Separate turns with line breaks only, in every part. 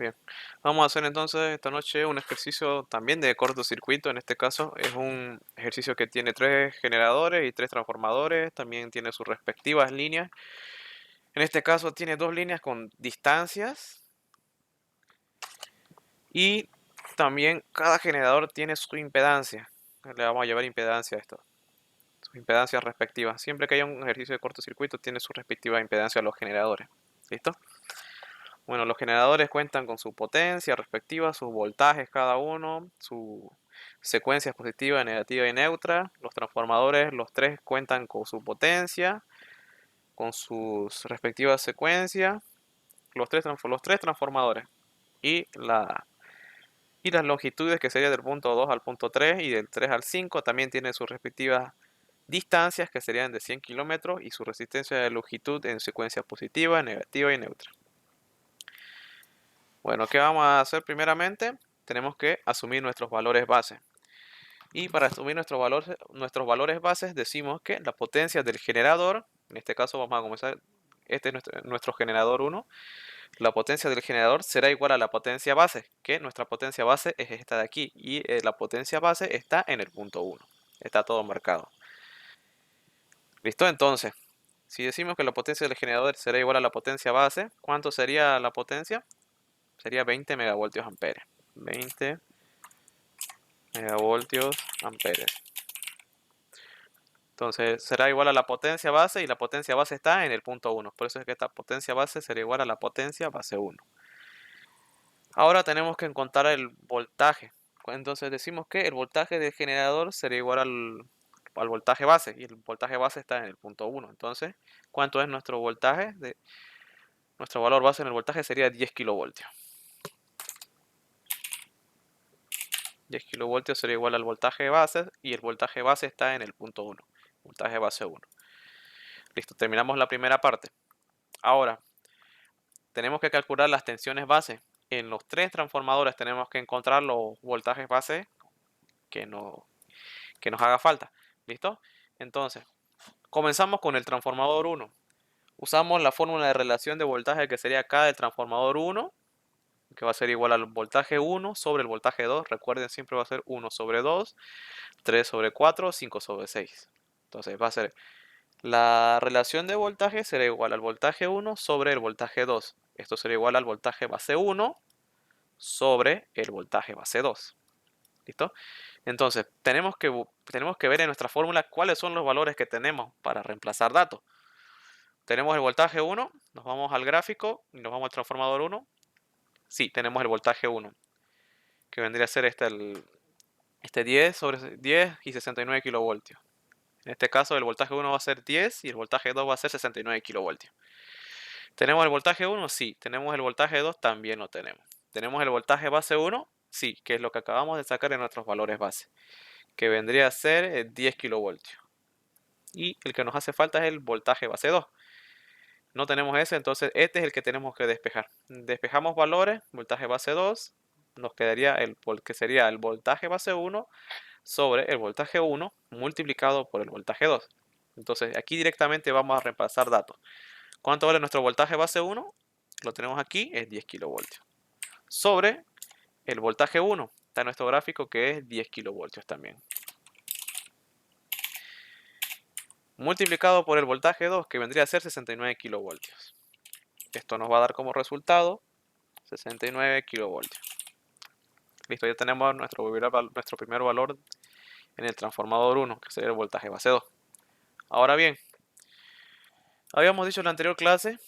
Bien, vamos a hacer entonces esta noche un ejercicio también de cortocircuito. En este caso es un ejercicio que tiene tres generadores y tres transformadores, también tiene sus respectivas líneas. En este caso tiene dos líneas con distancias y también cada generador tiene su impedancia. Le vamos a llevar impedancia a esto, sus impedancias respectivas. Siempre que haya un ejercicio de cortocircuito tiene su respectiva impedancia a los generadores. ¿Listo? Bueno, los generadores cuentan con su potencia respectiva, sus voltajes cada uno, su secuencias positiva, negativa y neutra. Los transformadores, los tres cuentan con su potencia, con sus respectivas secuencias, los tres transformadores. Y, y las longitudes, que sería del punto 2 al punto 3 y del 3 al 5, también tienen sus respectivas distancias, que serían de 100 kilómetros, y su resistencia de longitud en secuencia positiva, negativa y neutra. Bueno, ¿qué vamos a hacer primeramente? Tenemos que asumir nuestros valores base. Y para asumir nuestros valores bases decimos que la potencia del generador, en este caso vamos a comenzar, este es nuestro generador 1, la potencia del generador será igual a la potencia base, que nuestra potencia base es esta de aquí, y la potencia base está en el punto 1. Está todo marcado. ¿Listo? Entonces, si decimos que la potencia del generador será igual a la potencia base, ¿cuánto sería la potencia? Sería 20 megavoltios amperes. 20 megavoltios amperes. Entonces será igual a la potencia base y la potencia base está en el punto 1. Por eso es que esta potencia base será igual a la potencia base 1. Ahora tenemos que encontrar el voltaje. Entonces decimos que el voltaje del generador será igual al voltaje base y el voltaje base está en el punto 1. Entonces, ¿cuánto es nuestro voltaje? Nuestro valor base en el voltaje sería 10 kilovoltios. 10 kilovoltios sería igual al voltaje base y el voltaje base está en el punto 1. Voltaje base 1. Listo, terminamos la primera parte. Ahora, tenemos que calcular las tensiones base. En los tres transformadores tenemos que encontrar los voltajes base que, no, que nos haga falta. ¿Listo? Entonces, comenzamos con el transformador 1. Usamos la fórmula de relación de voltaje que sería K del transformador 1, que va a ser igual al voltaje 1 sobre el voltaje 2. Recuerden, siempre va a ser 1 sobre 2, 3 sobre 4, 5 sobre 6. Entonces va a ser la relación de voltaje será igual al voltaje 1 sobre el voltaje 2. Esto será igual al voltaje base 1 sobre el voltaje base 2. ¿Listo? Entonces, tenemos que ver en nuestra fórmula cuáles son los valores que tenemos para reemplazar datos. Tenemos el voltaje 1, nos vamos al gráfico y nos vamos al transformador 1. Sí, tenemos el voltaje 1, que vendría a ser este 10 sobre 10 y 69 kilovoltios. En este caso el voltaje 1 va a ser 10 y el voltaje 2 va a ser 69 kilovoltios. ¿Tenemos el voltaje 1? Sí. ¿Tenemos el voltaje 2? También lo tenemos. ¿Tenemos el voltaje base 1? Sí, que es lo que acabamos de sacar en nuestros valores base, que vendría a ser 10 kilovoltios. Y el que nos hace falta es el voltaje base 2. No tenemos ese, entonces este es el que tenemos que despejar. Despejamos valores, voltaje base 2, nos quedaría el que sería el voltaje base 1 sobre el voltaje 1 multiplicado por el voltaje 2. Entonces aquí directamente vamos a reemplazar datos. ¿Cuánto vale nuestro voltaje base 1? Lo tenemos aquí, es 10 kilovoltios. Sobre el voltaje 1, está en nuestro gráfico que es 10 kilovoltios también. Multiplicado por el voltaje 2, que vendría a ser 69 kilovoltios. Esto nos va a dar como resultado 69 kilovoltios. Listo, ya tenemos nuestro primer valor en el transformador 1, que sería el voltaje base 2. Ahora bien, habíamos dicho en la anterior clase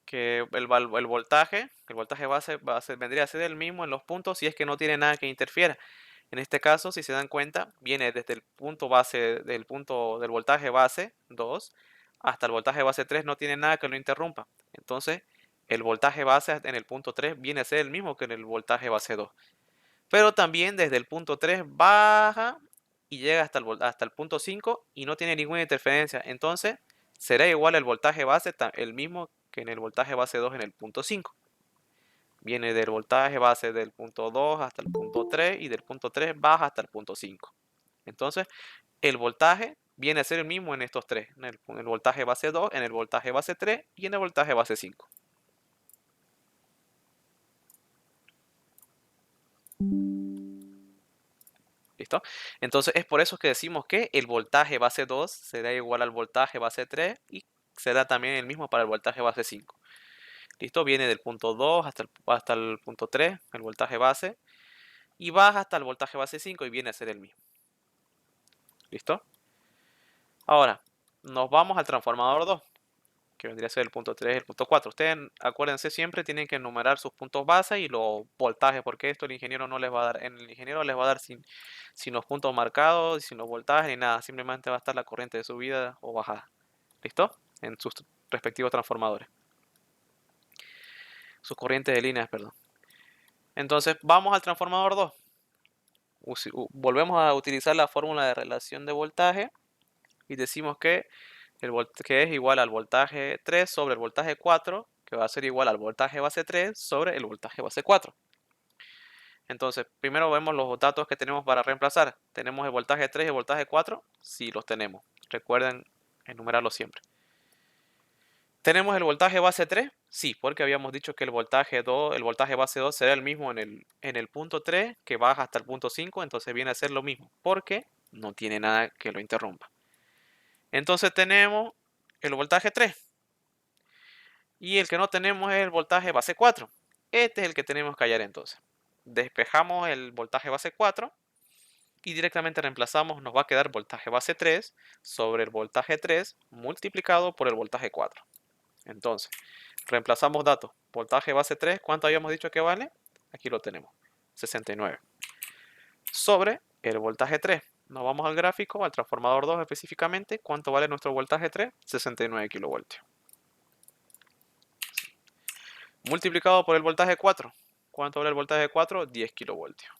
que el voltaje base vendría a ser el mismo en los puntos si es que no tiene nada que interfiera. En este caso, si se dan cuenta, viene desde el punto base del voltaje base 2 hasta el voltaje base 3, no tiene nada que lo interrumpa. Entonces, el voltaje base en el punto 3 viene a ser el mismo que en el voltaje base 2. Pero también desde el punto 3 baja y llega hasta el punto 5 y no tiene ninguna interferencia. Entonces, será igual el voltaje base, el mismo que en el voltaje base 2 en el punto 5. Viene del voltaje base del punto 2 hasta el punto 3 y del punto 3 baja hasta el punto 5. Entonces, el voltaje viene a ser el mismo en estos tres, en el voltaje base 2, en el voltaje base 3 y en el voltaje base 5. ¿Listo? Entonces es por eso que decimos que el voltaje base 2 será igual al voltaje base 3 y será también el mismo para el voltaje base 5. ¿Listo? Viene del punto 2 hasta el punto 3, el voltaje base, y baja hasta el voltaje base 5 y viene a ser el mismo. ¿Listo? Ahora, nos vamos al transformador 2, que vendría a ser el punto 3 y el punto 4. Ustedes, acuérdense, siempre tienen que enumerar sus puntos base y los voltajes, porque esto el ingeniero no les va a dar. El ingeniero les va a dar sin los puntos marcados, sin los voltajes ni nada. Simplemente va a estar la corriente de subida o bajada. ¿Listo? En sus respectivos transformadores. Sus corrientes de líneas, perdón. Entonces, vamos al transformador 2. Volvemos a utilizar la fórmula de relación de voltaje y decimos que que es igual al voltaje 3 sobre el voltaje 4, que va a ser igual al voltaje base 3 sobre el voltaje base 4. Entonces, primero vemos los datos que tenemos para reemplazar. ¿Tenemos el voltaje 3 y el voltaje 4? Sí, los tenemos. Recuerden enumerarlos siempre. ¿Tenemos el voltaje base 3? Sí, porque habíamos dicho que el voltaje base 2 será el mismo en el punto 3 que baja hasta el punto 5, entonces viene a ser lo mismo, porque no tiene nada que lo interrumpa. Entonces tenemos el voltaje 3 y el que no tenemos es el voltaje base 4. Este es el que tenemos que hallar entonces. Despejamos el voltaje base 4 y directamente reemplazamos, nos va a quedar voltaje base 3 sobre el voltaje 3 multiplicado por el voltaje 4. Entonces, reemplazamos datos. Voltaje base 3, ¿cuánto habíamos dicho que vale? Aquí lo tenemos, 69. Sobre el voltaje 3. Nos vamos al gráfico, al transformador 2 específicamente. ¿Cuánto vale nuestro voltaje 3? 69 kilovoltios. Multiplicado por el voltaje 4. ¿Cuánto vale el voltaje 4? 10 kilovoltios.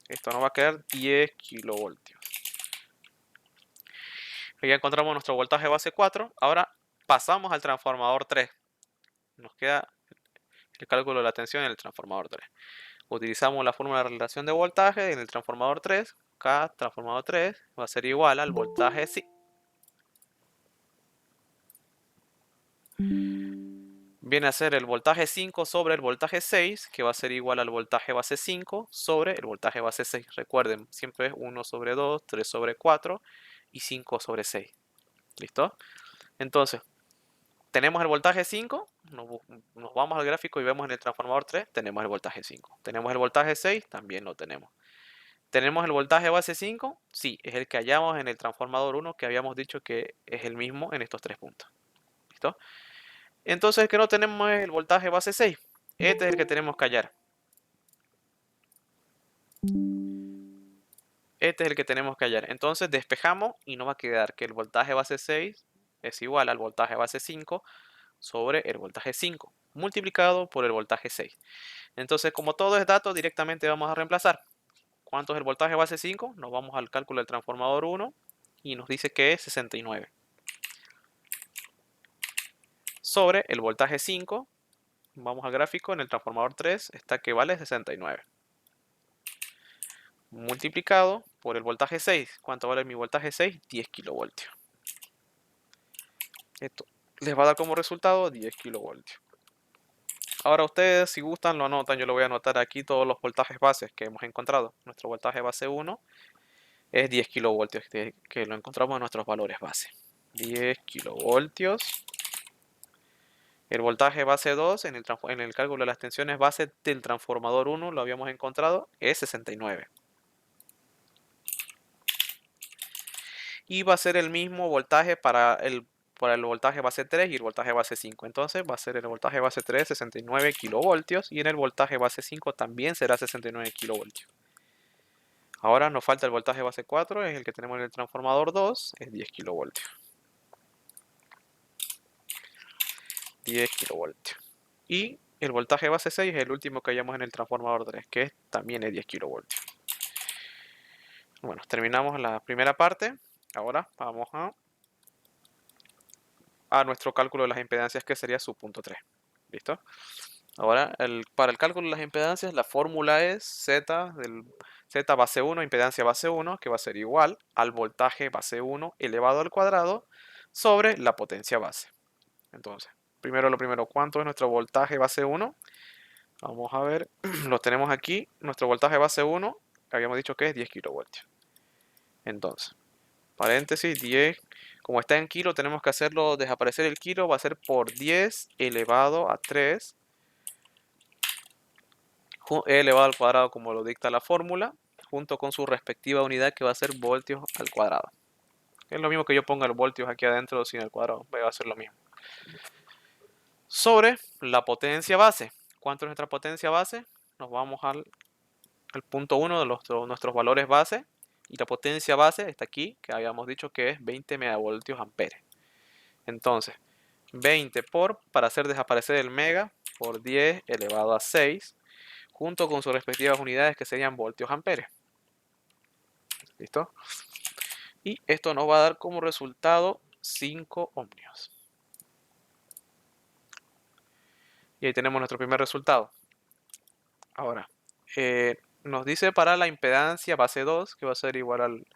Esto nos va a quedar 10 kilovoltios. Ya encontramos nuestro voltaje base 4. Ahora pasamos al transformador 3. Nos queda el cálculo de la tensión en el transformador 3. Utilizamos la fórmula de relación de voltaje en el transformador 3. Cada transformador 3 va a ser igual al voltaje sí. Viene a ser el voltaje 5 sobre el voltaje 6, que va a ser igual al voltaje base 5 sobre el voltaje base 6. Recuerden, siempre es 1 sobre 2, 3 sobre 4 y 5 sobre 6. ¿Listo? Entonces, tenemos el voltaje 5, nos vamos al gráfico y vemos en el transformador 3, tenemos el voltaje 5. Tenemos el voltaje 6, también lo tenemos. ¿Tenemos el voltaje base 5? Sí, es el que hallamos en el transformador 1, que habíamos dicho que es el mismo en estos tres puntos. ¿Listo? Entonces el que no tenemos es el voltaje base 6. Este es el que tenemos que hallar. Este es el que tenemos que hallar. Entonces despejamos y nos va a quedar que el voltaje base 6 es igual al voltaje base 5 sobre el voltaje 5 multiplicado por el voltaje 6. Entonces, como todo es dato, directamente vamos a reemplazar. ¿Cuánto es el voltaje base 5? Nos vamos al cálculo del transformador 1 y nos dice que es 69. Sobre el voltaje 5, vamos al gráfico, en el transformador 3 está que vale 69. Multiplicado por el voltaje 6. ¿Cuánto vale mi voltaje 6? 10 kilovoltios. Esto les va a dar como resultado 10 kilovoltios. Ahora ustedes, si gustan, lo anotan. Yo lo voy a anotar aquí todos los voltajes bases que hemos encontrado. Nuestro voltaje base 1 es 10 kilovoltios, que lo encontramos en nuestros valores base. 10 kilovoltios. El voltaje base 2 en el cálculo de las tensiones base del transformador 1 lo habíamos encontrado, es 69. Y va a ser el mismo voltaje para el voltaje base 3 y el voltaje base 5. Entonces va a ser el voltaje base 3 69 kilovoltios y en el voltaje base 5 también será 69 kilovoltios. Ahora nos falta el voltaje base 4, es el que tenemos en el transformador 2, es 10 kilovoltios. 10 kilovoltios. Y el voltaje base 6 es el último que hallamos en el transformador 3, que también es 10 kilovoltios. Bueno, terminamos la primera parte. Ahora vamos a nuestro cálculo de las impedancias, que sería su punto 3. ¿Listo? Ahora, para el cálculo de las impedancias, la fórmula es Z base 1, impedancia base 1, que va a ser igual al voltaje base 1 elevado al cuadrado sobre la potencia base. Entonces, primero lo primero, ¿cuánto es nuestro voltaje base 1? Vamos a ver, lo tenemos aquí. Nuestro voltaje base 1, habíamos dicho que es 10 kilovoltios. Entonces, paréntesis, 10, como está en kilo, tenemos que hacerlo desaparecer el kilo, va a ser por 10 elevado a 3, e elevado al cuadrado como lo dicta la fórmula, junto con su respectiva unidad que va a ser voltios al cuadrado. Es lo mismo que yo ponga los voltios aquí adentro sin el cuadrado, va a ser lo mismo. Sobre la potencia base. ¿Cuánto es nuestra potencia base? Nos vamos al punto 1 de nuestros valores base. Y la potencia base está aquí, que habíamos dicho que es 20 megavoltios amperes. Entonces, 20 para hacer desaparecer el mega, por 10 elevado a 6, junto con sus respectivas unidades que serían voltios amperes. ¿Listo? Y esto nos va a dar como resultado 5 ohmios. Y ahí tenemos nuestro primer resultado. Ahora, nos dice para la impedancia base 2, que va a ser igual al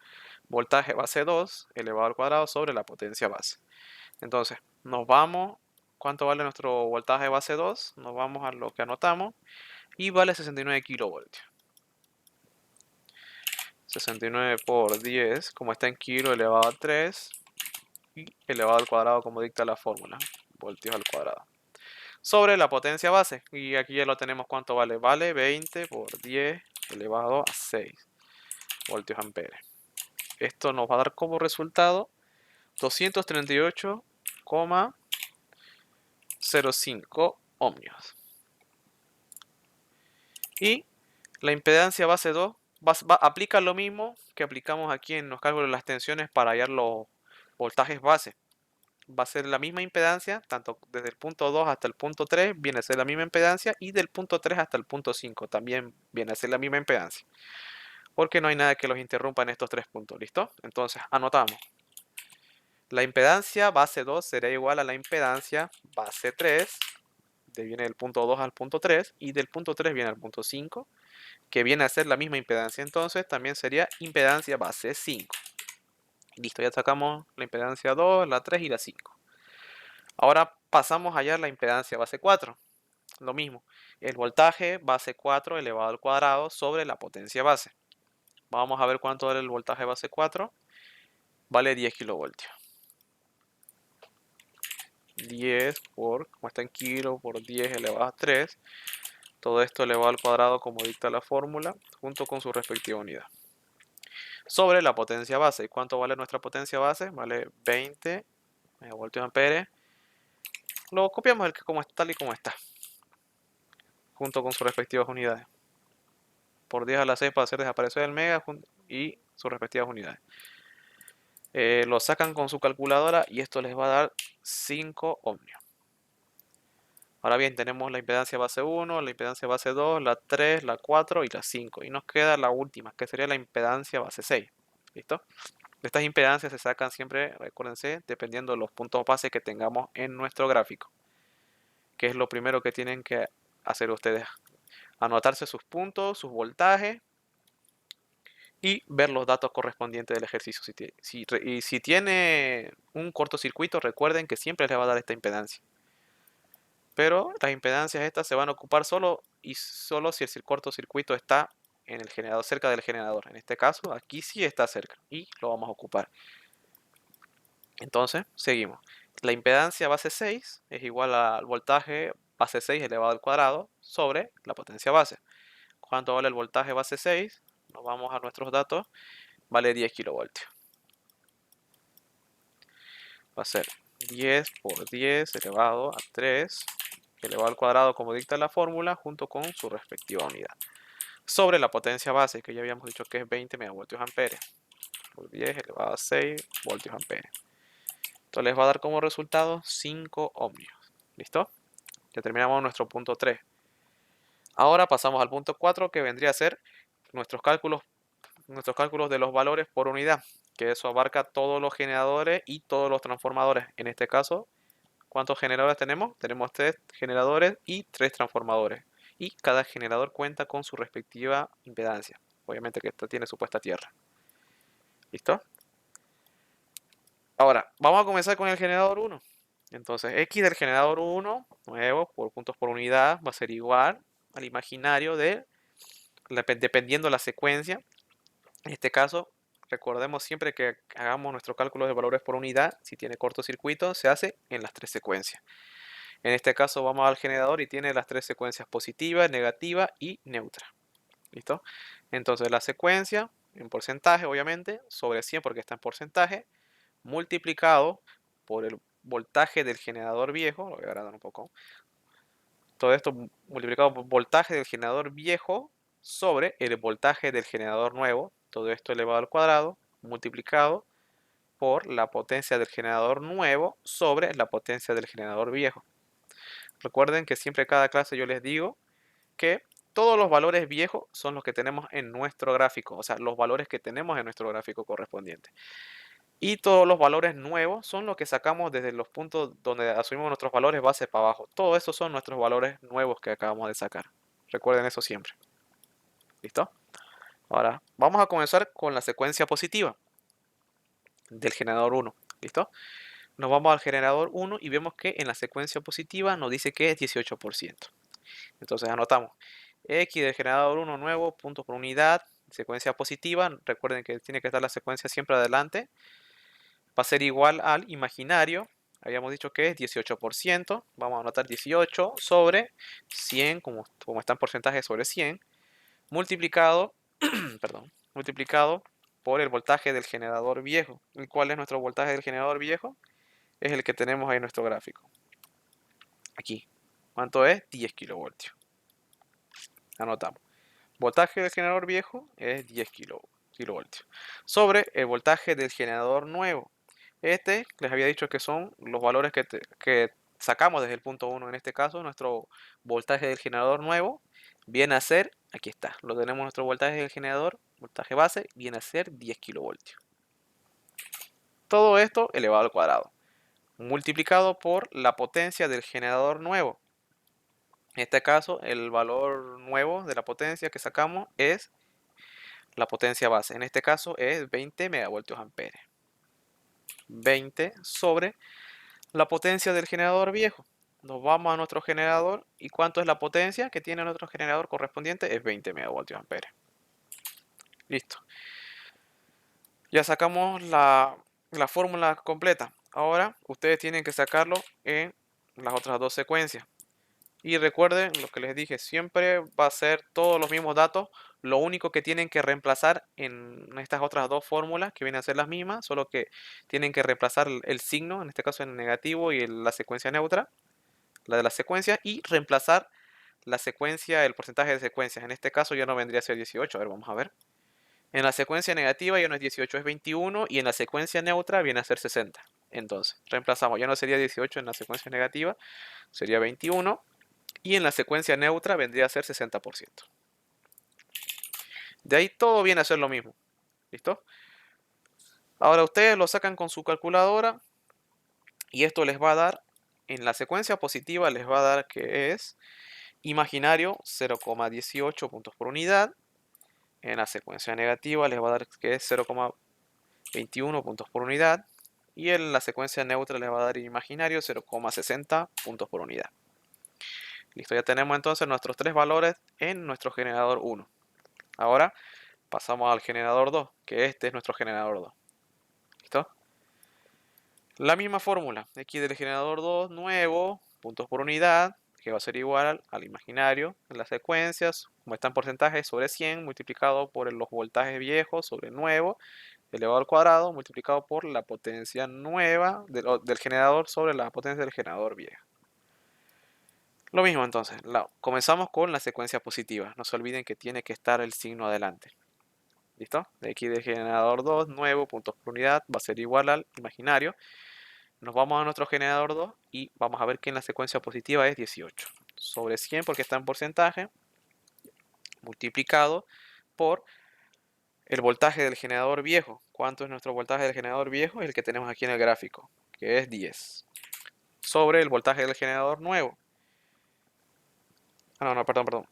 voltaje base 2 elevado al cuadrado sobre la potencia base. Entonces, nos vamos, ¿cuánto vale nuestro voltaje base 2? Nos vamos a lo que anotamos y vale 69 kilovoltios. 69 por 10, como está en kilo elevado a 3 y elevado al cuadrado como dicta la fórmula, voltios al cuadrado. Sobre la potencia base, y aquí ya lo tenemos cuánto vale, vale 20 por 10 elevado a 6 voltios amperes. Esto nos va a dar como resultado 238,05 ohmios. Y la impedancia base 2 aplica lo mismo que aplicamos aquí en los cálculos de las tensiones para hallar los voltajes base. Va a ser la misma impedancia, tanto desde el punto 2 hasta el punto 3 viene a ser la misma impedancia y del punto 3 hasta el punto 5 también viene a ser la misma impedancia. Porque no hay nada que los interrumpa en estos tres puntos, ¿listo? Entonces, anotamos. La impedancia base 2 será igual a la impedancia base 3, viene del punto 2 al punto 3, y del punto 3 viene al punto 5, que viene a ser la misma impedancia, entonces también sería impedancia base 5. Listo, ya sacamos la impedancia 2, la 3 y la 5. Ahora pasamos a hallar la impedancia base 4. Lo mismo, el voltaje base 4 elevado al cuadrado sobre la potencia base. Vamos a ver cuánto vale el voltaje base 4. Vale 10 kilovoltios. 10 por, como está en kilo, por 10 elevado a 3. Todo esto elevado al cuadrado como dicta la fórmula, junto con su respectiva unidad. Sobre la potencia base. ¿Y cuánto vale nuestra potencia base? Vale 20 megavoltios amperes. Lo copiamos tal y como está, junto con sus respectivas unidades. Por 10 a la 6 para hacer desaparecer el mega y sus respectivas unidades. Lo sacan con su calculadora y esto les va a dar 5 ohmios. Ahora bien, tenemos la impedancia base 1, la impedancia base 2, la 3, la 4 y la 5. Y nos queda la última, que sería la impedancia base 6. ¿Listo? Estas impedancias se sacan siempre, recuérdense, dependiendo de los puntos base que tengamos en nuestro gráfico. Que es lo primero que tienen que hacer ustedes. Anotarse sus puntos, sus voltajes y ver los datos correspondientes del ejercicio. Si tiene un cortocircuito, recuerden que siempre les va a dar esta impedancia. Pero las impedancias estas se van a ocupar solo si el cortocircuito está en el generador, cerca del generador. En este caso, aquí sí está cerca y lo vamos a ocupar. Entonces, seguimos. La impedancia base 6 es igual al voltaje base 6 elevado al cuadrado sobre la potencia base. ¿Cuánto vale el voltaje base 6? Nos vamos a nuestros datos. Vale 10 kilovoltios. Va a ser 10 por 10 elevado a 3 elevado al cuadrado como dicta la fórmula junto con su respectiva unidad. Sobre la potencia base que ya habíamos dicho que es 20 megavoltios amperes por 10 elevado a 6 voltios amperes. Esto les va a dar como resultado 5 ohmios. ¿Listo? Ya terminamos nuestro punto 3. Ahora pasamos al punto 4 que vendría a ser nuestros cálculos de los valores por unidad, que eso abarca todos los generadores y todos los transformadores. En este caso, ¿cuántos generadores tenemos? Tenemos 3 generadores y 3 transformadores. Y cada generador cuenta con su respectiva impedancia. Obviamente que esta tiene su puesta a tierra. ¿Listo? Ahora, vamos a comenzar con el generador 1. Entonces, X del generador 1, nuevo, por puntos por unidad, va a ser igual al imaginario dependiendo la secuencia. En este caso, recordemos siempre que hagamos nuestro cálculo de valores por unidad, si tiene cortocircuito, se hace en las tres secuencias. En este caso vamos al generador y tiene las tres secuencias positiva, negativa y neutra. ¿Listo? Entonces la secuencia, en porcentaje obviamente, sobre 100 porque está en porcentaje, multiplicado por el voltaje del generador viejo, lo voy a agrandar un poco, todo esto multiplicado por voltaje del generador viejo sobre el voltaje del generador nuevo, todo esto elevado al cuadrado, multiplicado por la potencia del generador nuevo sobre la potencia del generador viejo. Recuerden que siempre cada clase yo les digo que todos los valores viejos son los que tenemos en nuestro gráfico, o sea, los valores que tenemos en nuestro gráfico correspondiente. Y todos los valores nuevos son los que sacamos desde los puntos donde asumimos nuestros valores base para abajo. Todos esos son nuestros valores nuevos que acabamos de sacar. Recuerden eso siempre. ¿Listo? Ahora, vamos a comenzar con la secuencia positiva del generador 1. ¿Listo? Nos vamos al generador 1 y vemos que en la secuencia positiva nos dice que es 18%. Entonces anotamos X del generador 1 nuevo, puntos por unidad, secuencia positiva. Recuerden que tiene que estar la secuencia siempre adelante. Va a ser igual al imaginario. Habíamos dicho que es 18%. Vamos a anotar 18 sobre 100, como está en porcentaje sobre 100, multiplicado, perdón, multiplicado por el voltaje del generador viejo. ¿Y cuál es nuestro voltaje del generador viejo? Es el que tenemos ahí en nuestro gráfico. Aquí. ¿Cuánto es? 10 kilovoltios. Anotamos. Voltaje del generador viejo es 10 kilovoltios. Sobre el voltaje del generador nuevo. Este, les había dicho que son los valores que sacamos desde el punto 1. En este caso, nuestro voltaje del generador nuevo viene a ser, aquí está, lo tenemos nuestro voltaje del generador, voltaje base, viene a ser 10 kilovoltios. Todo esto elevado al cuadrado, multiplicado por la potencia del generador nuevo. En este caso, el valor nuevo de la potencia que sacamos es la potencia base. En este caso es 20 megavoltios amperes. 20 sobre la potencia del generador viejo. Nos vamos a nuestro generador y ¿cuánto es la potencia que tiene nuestro generador correspondiente? Es 20 megavoltios amperes. Listo. Ya sacamos la fórmula completa. Ahora ustedes tienen que sacarlo en las otras dos secuencias. Y recuerden lo que les dije, siempre va a ser todos los mismos datos. Lo único que tienen que reemplazar en estas otras dos fórmulas, que vienen a ser las mismas, solo que tienen que reemplazar el signo, en este caso en negativo y la secuencia neutra, la de la secuencia, y reemplazar la secuencia, el porcentaje de secuencias. En este caso ya no vendría a ser 18. A ver, vamos a ver. En la secuencia negativa ya no es 18, es 21, y en la secuencia neutra viene a ser 60. Entonces, reemplazamos, ya no sería 18 en la secuencia negativa, sería 21. Y en la secuencia neutra vendría a ser 60%. De ahí todo viene a ser lo mismo. ¿Listo? Ahora ustedes lo sacan con su calculadora y esto les va a dar, en la secuencia positiva les va a dar que es imaginario 0,18 puntos por unidad. En la secuencia negativa les va a dar que es 0,21 puntos por unidad. Y en la secuencia neutra les va a dar imaginario 0,60 puntos por unidad. Listo, ya tenemos entonces nuestros tres valores en nuestro generador 1. Ahora pasamos al generador 2, que este es nuestro generador 2. ¿Listo? La misma fórmula, x del generador 2 nuevo, puntos por unidad, que va a ser igual al imaginario en las secuencias, como está en porcentaje, sobre 100, multiplicado por los voltajes viejos sobre nuevo, elevado al cuadrado, multiplicado por la potencia nueva del generador sobre la potencia del generador viejo. Lo mismo entonces, comenzamos con la secuencia positiva. No se olviden que tiene que estar el signo adelante. ¿Listo? De x del generador 2, nuevo, puntos por unidad, va a ser igual al imaginario. Nos vamos a nuestro generador 2 y vamos a ver que en la secuencia positiva es 18. Sobre 100 porque está en porcentaje, multiplicado por el voltaje del generador viejo. ¿Cuánto es nuestro voltaje del generador viejo? Es el que tenemos aquí en el gráfico, que es 10. Sobre el voltaje del generador nuevo. Perdón.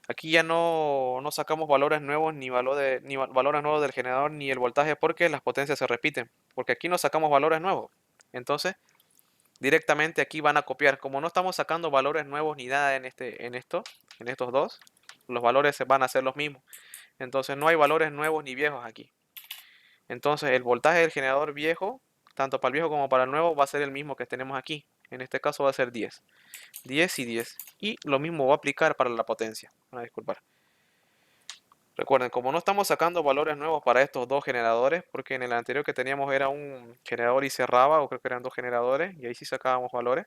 Aquí ya no sacamos valores nuevos ni valores nuevos del generador ni el voltaje porque las potencias se repiten. Porque aquí no sacamos valores nuevos. Entonces directamente aquí van a copiar. Como no estamos sacando valores nuevos ni nada en estos dos, los valores van a ser los mismos. Entonces no hay valores nuevos ni viejos aquí. Entonces el voltaje del generador viejo, tanto para el viejo como para el nuevo, va a ser el mismo que tenemos aquí. En este caso va a ser 10. 10 y 10. Y lo mismo va a aplicar para la potencia. Disculpar. Recuerden, como no estamos sacando valores nuevos para estos dos generadores, porque en el anterior que teníamos era un generador y cerraba, o creo que eran dos generadores, y ahí sí sacábamos valores.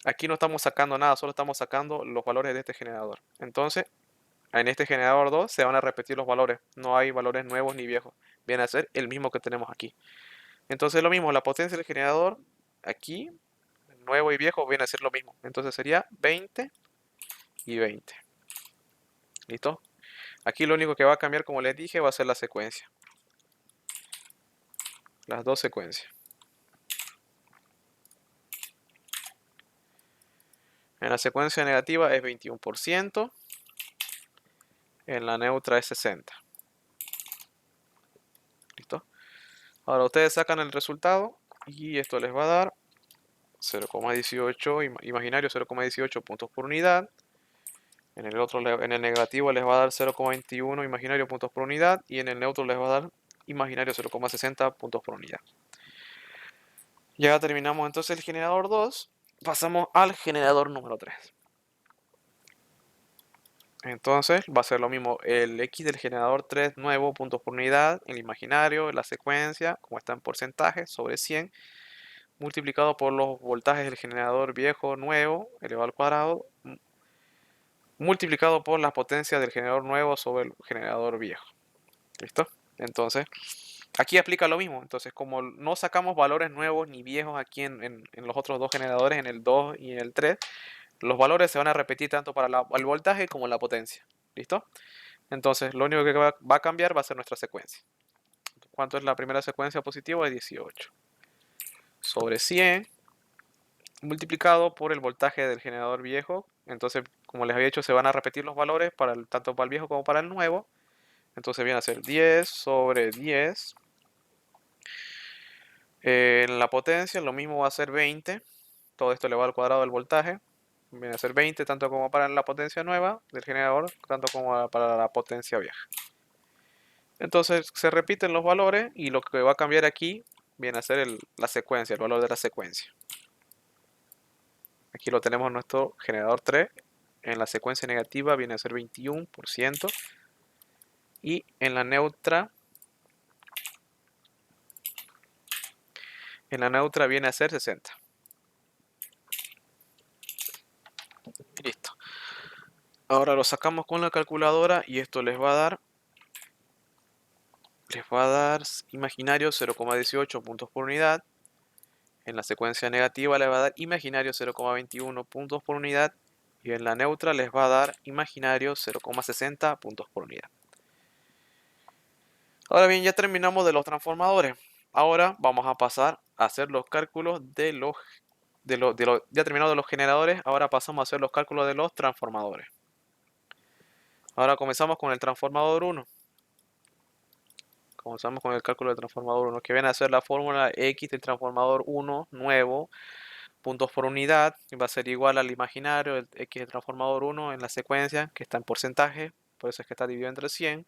Aquí no estamos sacando nada, solo estamos sacando los valores de este generador. Entonces, en este generador 2 se van a repetir los valores. No hay valores nuevos ni viejos. Viene a ser el mismo que tenemos aquí. Entonces, lo mismo, la potencia del generador aquí, nuevo y viejo, viene a ser lo mismo. Entonces sería 20 y 20. ¿Listo? Aquí lo único que va a cambiar, como les dije, va a ser la secuencia. Las dos secuencias. En la secuencia negativa es 21%. En la neutra es 60. ¿Listo? Ahora ustedes sacan el resultado y esto les va a dar 0,18, imaginario 0,18 puntos por unidad. En el negativo les va a dar 0,21 imaginario puntos por unidad y en el neutro les va a dar imaginario 0,60 puntos por unidad. Ya terminamos entonces el generador 2, pasamos al generador número 3. Entonces va a ser lo mismo, el X del generador 3 nuevo, puntos por unidad, el imaginario, la secuencia, como está en porcentaje, sobre 100, multiplicado por los voltajes del generador viejo nuevo, elevado al cuadrado, multiplicado por la potencia del generador nuevo sobre el generador viejo. ¿Listo? Entonces, aquí aplica lo mismo. Entonces, como no sacamos valores nuevos ni viejos aquí en los otros dos generadores, en el 2 y en el 3, los valores se van a repetir tanto para el voltaje como la potencia. ¿Listo? Entonces, lo único que va a cambiar va a ser nuestra secuencia. ¿Cuánto es la primera secuencia positiva? Es 18. Sobre 100 multiplicado por el voltaje del generador viejo. Entonces, como les había dicho, se van a repetir los valores tanto para el viejo como para el nuevo. Entonces viene a ser 10 sobre 10. En la potencia lo mismo va a ser 20. Todo esto elevado al cuadrado del voltaje. Viene a ser 20 tanto como para la potencia nueva del generador, tanto como para la potencia vieja. Entonces se repiten los valores y lo que va a cambiar aquí viene a ser la secuencia, el valor de la secuencia. Aquí lo tenemos nuestro generador 3. En la secuencia negativa viene a ser 21%. Y en la neutra viene a ser 60. Y listo. Ahora lo sacamos con la calculadora y esto les va a dar imaginario 0,18 puntos por unidad. En la secuencia negativa les va a dar imaginario 0,21 puntos por unidad. Y en la neutra les va a dar imaginario 0,60 puntos por unidad. Ahora bien, ya terminamos de los transformadores. Ahora vamos a pasar a hacer los cálculos ya terminado de los generadores, ahora pasamos a hacer los cálculos de los transformadores. Ahora comenzamos con el transformador 1. Comenzamos con el cálculo del transformador 1, que viene a ser la fórmula X del transformador 1 nuevo, puntos por unidad, y va a ser igual al imaginario, el X del transformador 1 en la secuencia, que está en porcentaje, por eso es que está dividido entre 100,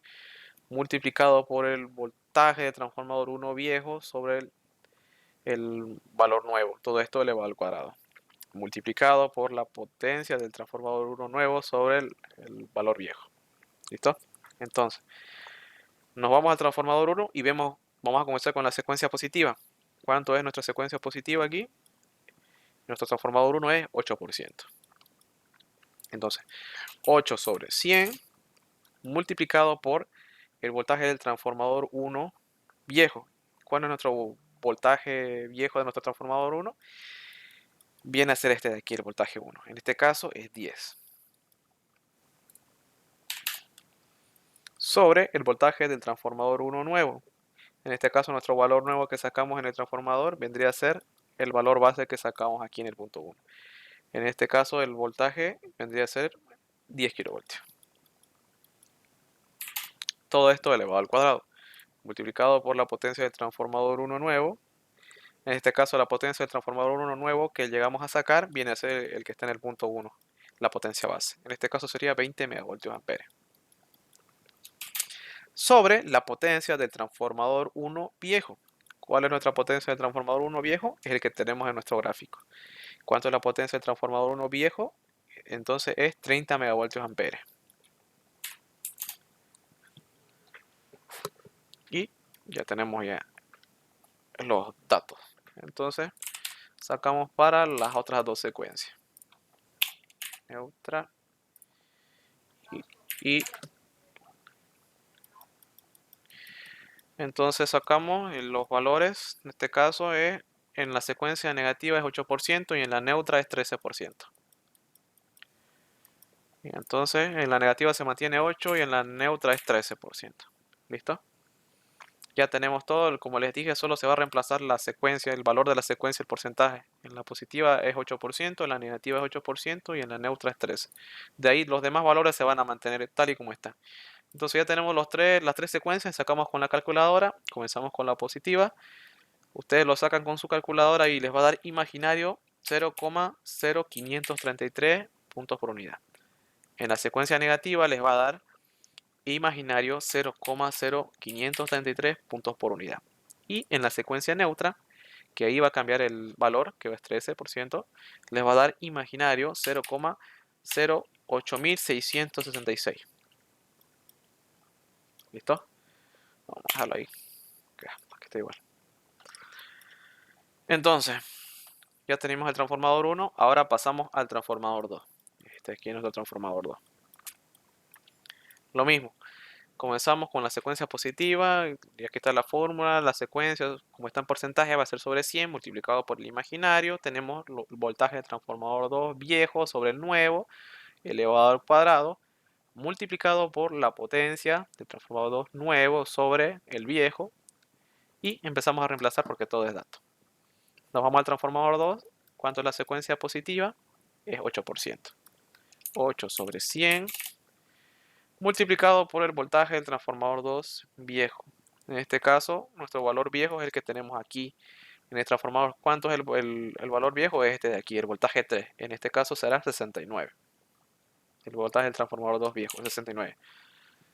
multiplicado por el voltaje del transformador 1 viejo sobre el valor nuevo. Todo esto elevado al cuadrado, multiplicado por la potencia del transformador 1 nuevo sobre el valor viejo. ¿Listo? Entonces, nos vamos al transformador 1 y vamos a comenzar con la secuencia positiva. ¿Cuánto es nuestra secuencia positiva aquí? Nuestro transformador 1 es 8%. Entonces, 8 sobre 100 multiplicado por el voltaje del transformador 1 viejo. ¿Cuál es nuestro voltaje viejo de nuestro transformador 1? Viene a ser este de aquí, el voltaje 1. En este caso es 10. Sobre el voltaje del transformador 1 nuevo. En este caso nuestro valor nuevo que sacamos en el transformador vendría a ser el valor base que sacamos aquí en el punto 1. En este caso el voltaje vendría a ser 10 kilovoltios. Todo esto elevado al cuadrado, multiplicado por la potencia del transformador 1 nuevo, En este caso, la potencia del transformador 1 nuevo que llegamos a sacar viene a ser el que está en el punto 1, la potencia base. En este caso sería 20 megavoltios amperes. Sobre la potencia del transformador 1 viejo. ¿Cuál es nuestra potencia del transformador 1 viejo? Es el que tenemos en nuestro gráfico. ¿Cuánto es la potencia del transformador 1 viejo? Entonces es 30 megavoltios amperes. Y ya tenemos ya los datos. Entonces sacamos para las otras dos secuencias. Neutra y entonces sacamos los valores. En este caso es en la secuencia negativa es 8% y en la neutra es 13%. Y entonces en la negativa se mantiene 8 y en la neutra es 13%. ¿Listo? Ya tenemos todo, como les dije, solo se va a reemplazar la secuencia, el valor de la secuencia, el porcentaje. En la positiva es 8%, en la negativa es 8% y en la neutra es 13%. De ahí los demás valores se van a mantener tal y como están. Entonces ya tenemos las tres secuencias, sacamos con la calculadora, comenzamos con la positiva. Ustedes lo sacan con su calculadora y les va a dar imaginario 0,0533 puntos por unidad. En la secuencia negativa les va a dar imaginario 0,0533 puntos por unidad. Y en la secuencia neutra, que ahí va a cambiar el valor, que es 13%, les va a dar imaginario 0,08666. ¿Listo? Vamos a dejarlo ahí, que esté igual. Entonces, ya tenemos el transformador 1, ahora pasamos al transformador 2. Este aquí es nuestro transformador 2. Lo mismo, comenzamos con la secuencia positiva, y aquí está la fórmula, la secuencia, como está en porcentaje, va a ser sobre 100 multiplicado por el imaginario. Tenemos el voltaje del transformador 2 viejo sobre el nuevo, elevado al cuadrado, multiplicado por la potencia del transformador 2 nuevo sobre el viejo, y empezamos a reemplazar porque todo es dato. Nos vamos al transformador 2, ¿cuánto es la secuencia positiva? Es 8%. 8 sobre 100 multiplicado por el voltaje del transformador 2 viejo. En este caso, nuestro valor viejo es el que tenemos aquí en el transformador. ¿Cuánto es el valor viejo? Es este de aquí, el voltaje 3. En este caso será 69. El voltaje del transformador 2 viejo, 69.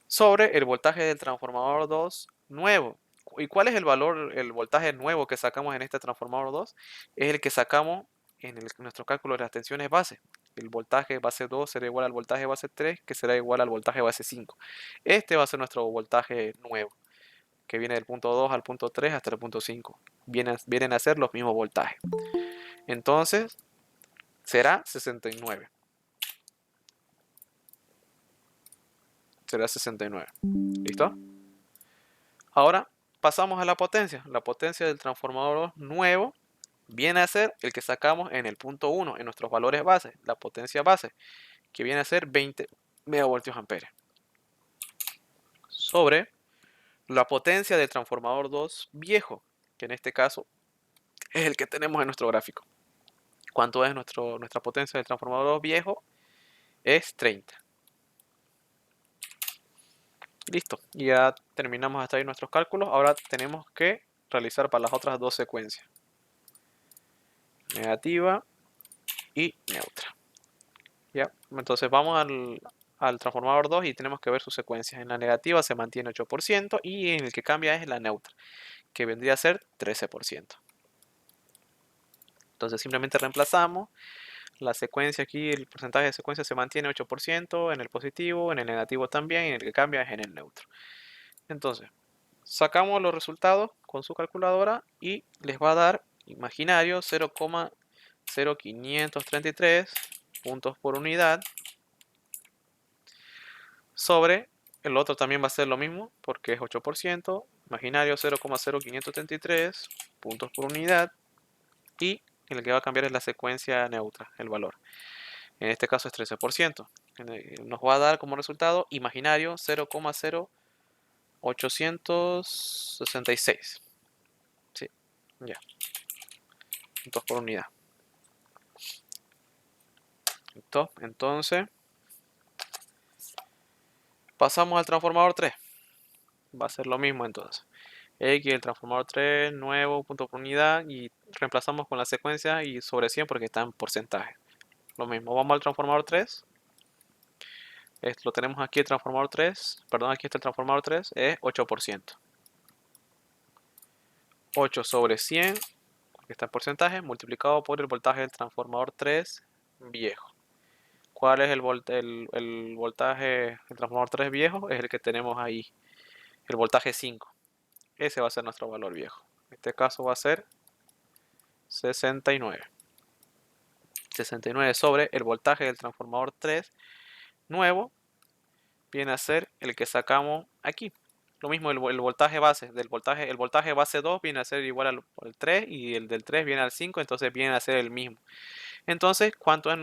Sobre el voltaje del transformador 2 nuevo. ¿Y cuál es el valor, el voltaje nuevo que sacamos en este transformador 2? Es el que sacamos en nuestro cálculo de las tensiones base. El voltaje base 2 será igual al voltaje base 3, que será igual al voltaje base 5. Este va a ser nuestro voltaje nuevo, que viene del punto 2 al punto 3 hasta el punto 5. Vienen a ser los mismos voltajes. Entonces, será 69. Será 69. ¿Listo? Ahora pasamos a la potencia. La potencia del transformador nuevo viene a ser el que sacamos en el punto 1, en nuestros valores base, la potencia base, que viene a ser 20 megavoltios amperes. Sobre la potencia del transformador 2 viejo, que en este caso es el que tenemos en nuestro gráfico. ¿Cuánto es nuestra potencia del transformador 2 viejo? Es 30. Listo, ya terminamos hasta ahí nuestros cálculos. Ahora tenemos que realizar para las otras dos secuencias. Negativa y neutra. ¿Ya? Entonces vamos al transformador 2 y tenemos que ver sus secuencias. En la negativa se mantiene 8% y en el que cambia es la neutra, que vendría a ser 13%. Entonces simplemente reemplazamos la secuencia aquí, el porcentaje de secuencia se mantiene 8% en el positivo, en el negativo también, y en el que cambia es en el neutro. Entonces, sacamos los resultados con su calculadora y les va a dar imaginario 0,0533 puntos por unidad sobre el otro también va a ser lo mismo porque es 8%, imaginario 0,0533 puntos por unidad y el que va a cambiar es la secuencia neutra, el valor. En este caso es 13%. Nos va a dar como resultado imaginario 0,0866. Sí, ya, puntos por unidad. ¿Listo? Entonces, pasamos al transformador 3. Va a ser lo mismo entonces. X, el transformador 3, nuevo, punto por unidad, y reemplazamos con la secuencia y sobre 100 porque está en porcentaje. Lo mismo, vamos al transformador 3. Lo tenemos aquí el transformador 3, perdón, aquí está el transformador 3, es 8%. 8 sobre 100, que está en porcentaje, multiplicado por el voltaje del transformador 3 viejo. ¿Cuál es el voltaje del transformador 3 viejo? Es el que tenemos ahí, el voltaje 5. Ese va a ser nuestro valor viejo. En este caso va a ser 69. 69 sobre el voltaje del transformador 3 nuevo viene a ser el que sacamos aquí. Lo mismo el voltaje base, el voltaje base 2 viene a ser igual al 3 y el del 3 viene al 5, entonces viene a ser el mismo. Entonces, ¿cuánto es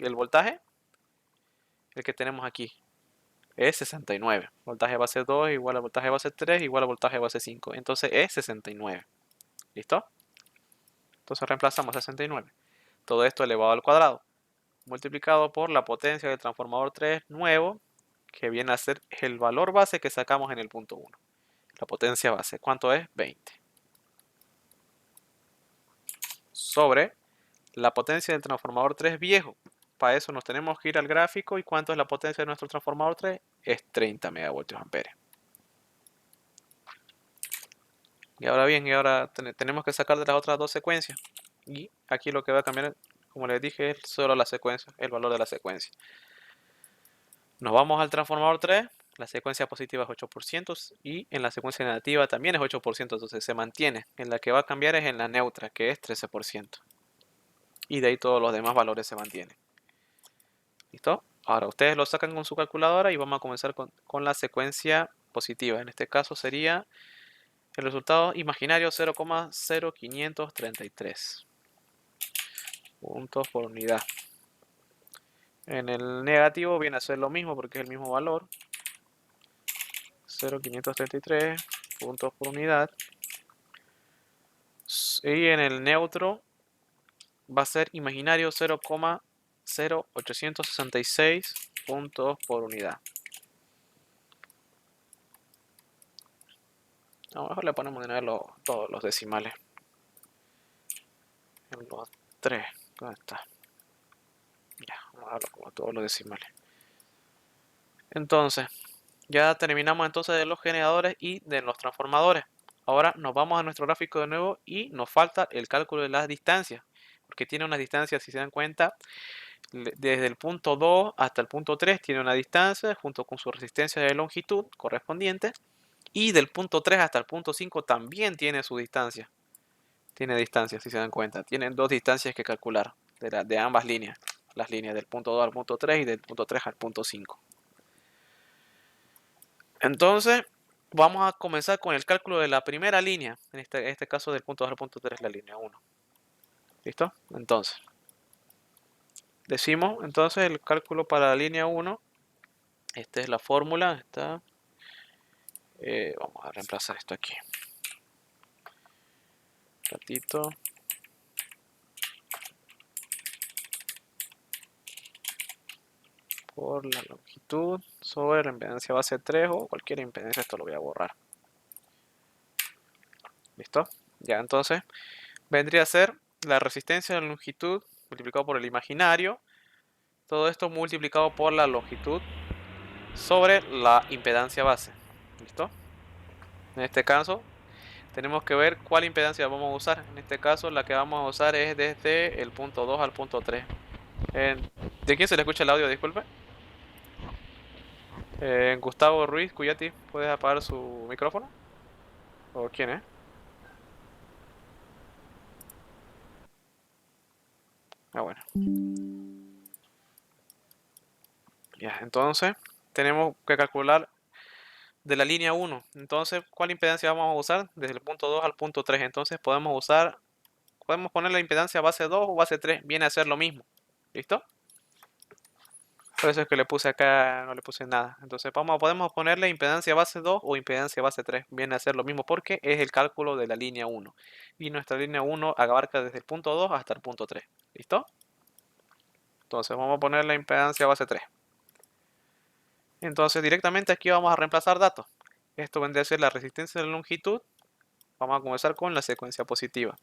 el voltaje? El que tenemos aquí es 69. Voltaje base 2 igual al voltaje base 3 igual al voltaje base 5. Entonces es 69. ¿Listo? Entonces reemplazamos 69. Todo esto elevado al cuadrado, multiplicado por la potencia del transformador 3 nuevo, que viene a ser el valor base que sacamos en el punto 1. La potencia base, ¿cuánto es? 20. Sobre la potencia del transformador 3 viejo. Para eso nos tenemos que ir al gráfico. ¿Y cuánto es la potencia de nuestro transformador 3? Es 30 megavoltios amperes. Y ahora bien, tenemos que sacar de las otras dos secuencias. Y aquí lo que va a cambiar, como les dije, es solo la secuencia, el valor de la secuencia. Nos vamos al transformador 3, la secuencia positiva es 8% y en la secuencia negativa también es 8%, entonces se mantiene. En la que va a cambiar es en la neutra, que es 13%. Y de ahí todos los demás valores se mantienen. ¿Listo? Ahora ustedes lo sacan con su calculadora y vamos a comenzar con la secuencia positiva. En este caso sería el resultado imaginario 0,0533 puntos por unidad. En el negativo viene a ser lo mismo porque es el mismo valor. 0,533 puntos por unidad. Y en el neutro va a ser imaginario 0,0866 puntos por unidad. A lo mejor le ponemos de nuevo todos los decimales. En los 3. ¿Dónde está? Ya, vamos a darlo como todos los decimales. Entonces, ya terminamos entonces de los generadores y de los transformadores. Ahora nos vamos a nuestro gráfico de nuevo y nos falta el cálculo de las distancias. Porque tiene unas distancias, si se dan cuenta, desde el punto 2 hasta el punto 3 tiene una distancia junto con su resistencia de longitud correspondiente. Y del punto 3 hasta el punto 5 también tiene su distancia. Tiene distancia, si se dan cuenta. Tienen dos distancias que calcular de ambas líneas. Las líneas del punto 2 al punto 3 y del punto 3 al punto 5. Entonces, vamos a comenzar con el cálculo de la primera línea. En este caso del punto 2 al punto 3, la línea 1. ¿Listo? Entonces, decimos entonces el cálculo para la línea 1. Esta es la fórmula. Vamos a reemplazar esto aquí. Un ratito. Por la longitud sobre la impedancia base 3 o cualquier impedancia, esto lo voy a borrar. ¿Listo? Ya, entonces vendría a ser la resistencia de la longitud multiplicado por el imaginario. Todo esto multiplicado por la longitud sobre la impedancia base. ¿Listo? En este caso tenemos que ver cuál impedancia vamos a usar. En este caso la que vamos a usar es desde el punto 2 al punto 3. ¿De quién se le escucha el audio? Disculpe. Gustavo Ruiz Cuyati, ¿puedes apagar su micrófono? ¿O quién es? Ah, bueno. Ya, entonces tenemos que calcular de la línea 1. Entonces, ¿cuál impedancia vamos a usar? Desde el punto 2 al punto 3. Entonces podemos poner la impedancia base 2 o base 3. Viene a ser lo mismo. ¿Listo? Por eso es que le puse acá, no le puse nada. Entonces podemos ponerle impedancia base 2 o impedancia base 3. Viene a ser lo mismo porque es el cálculo de la línea 1. Y nuestra línea 1 abarca desde el punto 2 hasta el punto 3. ¿Listo? Entonces vamos a poner la impedancia base 3. Entonces directamente aquí vamos a reemplazar datos. Esto vendría a ser la resistencia de la longitud Vamos a comenzar con la secuencia positiva.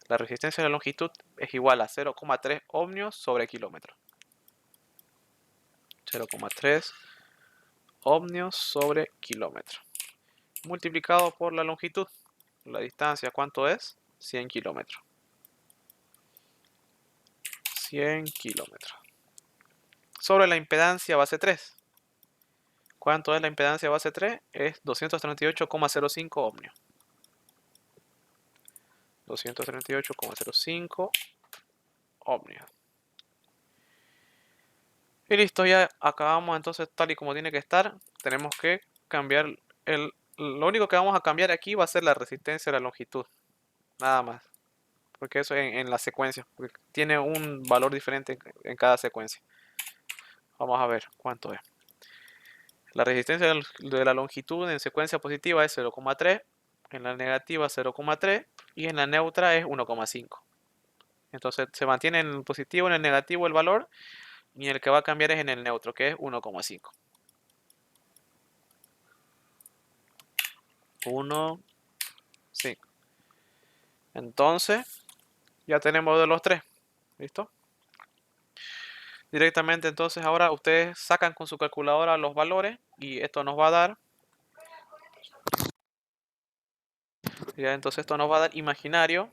La resistencia de la longitud es igual a 0,3 ohmios sobre kilómetro. 0,3 ohmios sobre kilómetro. Multiplicado por la longitud. La distancia, ¿cuánto es? 100 kilómetros. 100 kilómetros. Sobre la impedancia base 3. ¿Cuánto es la impedancia base 3? Es 238,05 ohmios. 238,05 ohmios. Y listo, ya acabamos entonces tal y como tiene que estar. Tenemos que cambiar lo único que vamos a cambiar aquí va a ser la resistencia a la longitud. Nada más. Porque eso en la secuencia. Porque tiene un valor diferente en cada secuencia. Vamos a ver cuánto es. La resistencia de la longitud en secuencia positiva es 0,3. En la negativa 0,3. Y en la neutra es 1,5. Entonces se mantiene en el positivo, en el negativo el valor. Y el que va a cambiar es en el neutro, que es 1,5. 1,5. Entonces, ya tenemos de los tres. ¿Listo? Directamente entonces ahora ustedes sacan con su calculadora los valores y esto nos va a dar. Ya, entonces esto nos va a dar imaginario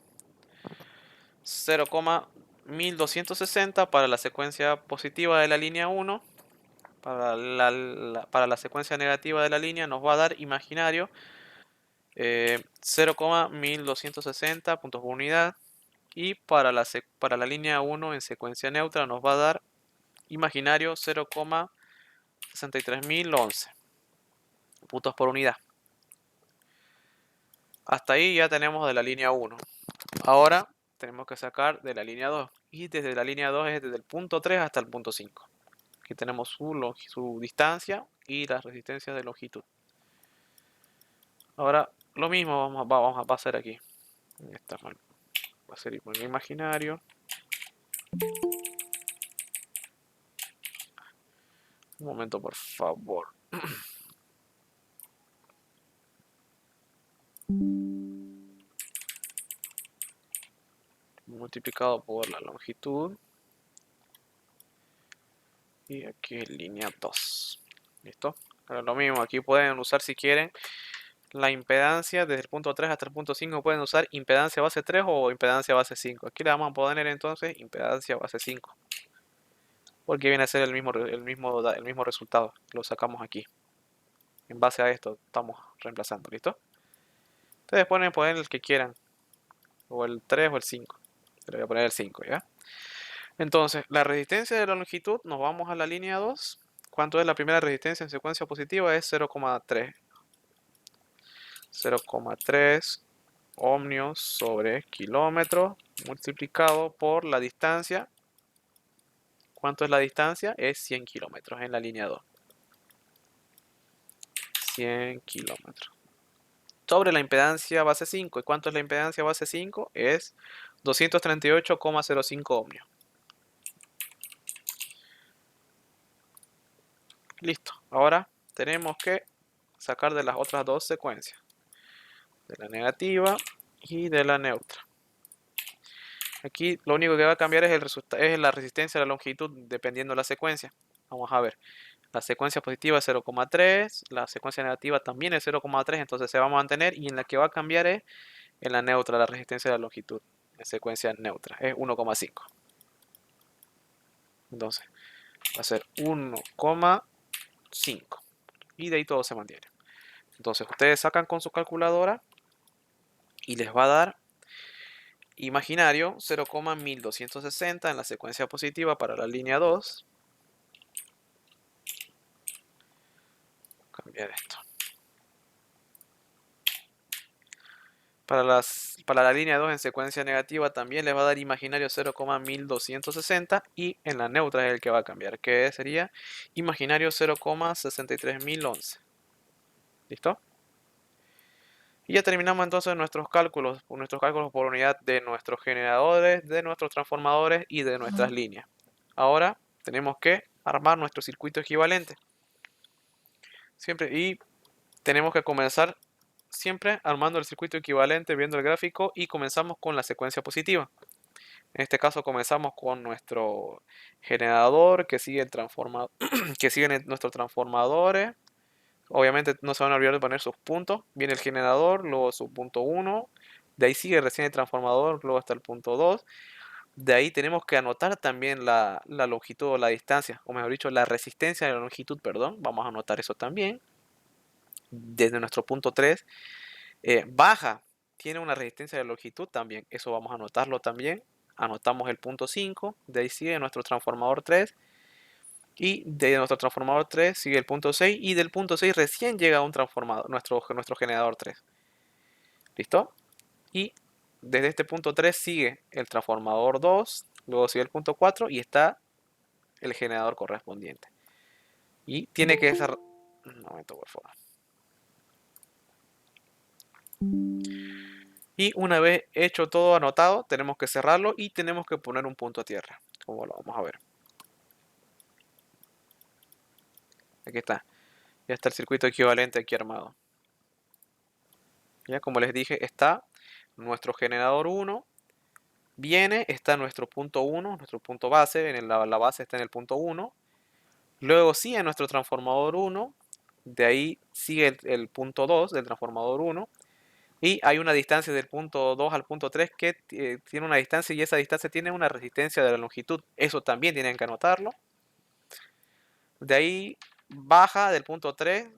0,1260 para la secuencia positiva de la línea 1. Para la secuencia negativa de la línea nos va a dar imaginario 0,1260 puntos por unidad. Y para la línea 1 en secuencia neutra nos va a dar imaginario 0,63011 puntos por unidad. Hasta ahí ya tenemos de la línea 1. Ahora tenemos que sacar de la línea 2. Y desde la línea 2 es desde el punto 3 hasta el punto 5. Aquí tenemos su distancia y las resistencias de longitud. Ahora lo mismo vamos a hacer aquí. Va a ser imaginario. Un momento, por favor. Multiplicado por la longitud. Y aquí es línea 2. ¿Listo? Ahora lo mismo, aquí pueden usar si quieren la impedancia desde el punto 3 hasta el punto 5. Pueden usar impedancia base 3 o impedancia base 5. Aquí le vamos a poner entonces impedancia base 5. Porque viene a ser el mismo resultado. Lo sacamos aquí. En base a esto estamos reemplazando. ¿Listo? Ustedes pueden poner el que quieran. O el 3 o el 5. Le voy a poner el 5, ¿ya? Entonces, la resistencia de la longitud, nos vamos a la línea 2. ¿Cuánto es la primera resistencia en secuencia positiva? Es 0,3. 0,3 ohmios sobre kilómetro multiplicado por la distancia. ¿Cuánto es la distancia? Es 100 kilómetros en la línea 2. 100 kilómetros. Sobre la impedancia base 5. ¿Y cuánto es la impedancia base 5? Es 238,05 ohmios. Listo. Ahora tenemos que sacar de las otras dos secuencias. De la negativa y de la neutra. Aquí lo único que va a cambiar es la resistencia a la longitud dependiendo de la secuencia. Vamos a ver. La secuencia positiva es 0,3, la secuencia negativa también es 0,3, entonces se va a mantener, y en la que va a cambiar es en la neutra, la resistencia de la longitud, en secuencia neutra, es 1,5. Entonces va a ser 1,5 y de ahí todo se mantiene. Entonces ustedes sacan con su calculadora y les va a dar imaginario 0,1260 en la secuencia positiva para la línea 2. Cambiar esto. Para la línea 2 en secuencia negativa también les va a dar imaginario 0,1260 y en la neutra es el que va a cambiar, que sería imaginario 0,63011. ¿Listo? Y ya terminamos entonces nuestros cálculos por unidad de nuestros generadores, de nuestros transformadores y de nuestras líneas. Ahora tenemos que armar nuestro circuito equivalente. Y tenemos que comenzar siempre armando el circuito equivalente, viendo el gráfico y comenzamos con la secuencia positiva. En este caso comenzamos con nuestro generador que sigue el transformador, que siguen nuestros transformadores. Obviamente no se van a olvidar de poner sus puntos. Viene el generador, luego su punto 1. De ahí sigue recién el transformador, luego hasta el punto 2. De ahí tenemos que anotar también la longitud o la distancia, o mejor dicho, la resistencia de la longitud, perdón. Vamos a anotar eso también. Desde nuestro punto 3 baja, tiene una resistencia de longitud también. Eso vamos a anotarlo también. Anotamos el punto 5. De ahí sigue nuestro transformador 3. Y de nuestro transformador 3 sigue el punto 6. Y del punto 6 recién llega un transformador, nuestro generador 3. ¿Listo? Y desde este punto 3 sigue el transformador 2. Luego sigue el punto 4 y está el generador correspondiente. Y tiene que ser... Un momento, por favor. Y una vez hecho todo anotado, tenemos que cerrarlo y tenemos que poner un punto a tierra. Como lo vamos a ver. Aquí está. Ya está el circuito equivalente aquí armado. Ya como les dije, está nuestro generador 1. Viene, está nuestro punto 1, nuestro punto base. En la base está en el punto 1. Luego sigue nuestro transformador 1. De ahí sigue el punto 2 del transformador 1. Y hay una distancia del punto 2 al punto 3 que tiene una distancia y esa distancia tiene una resistencia de la longitud. Eso también tienen que anotarlo. De ahí baja del punto 3.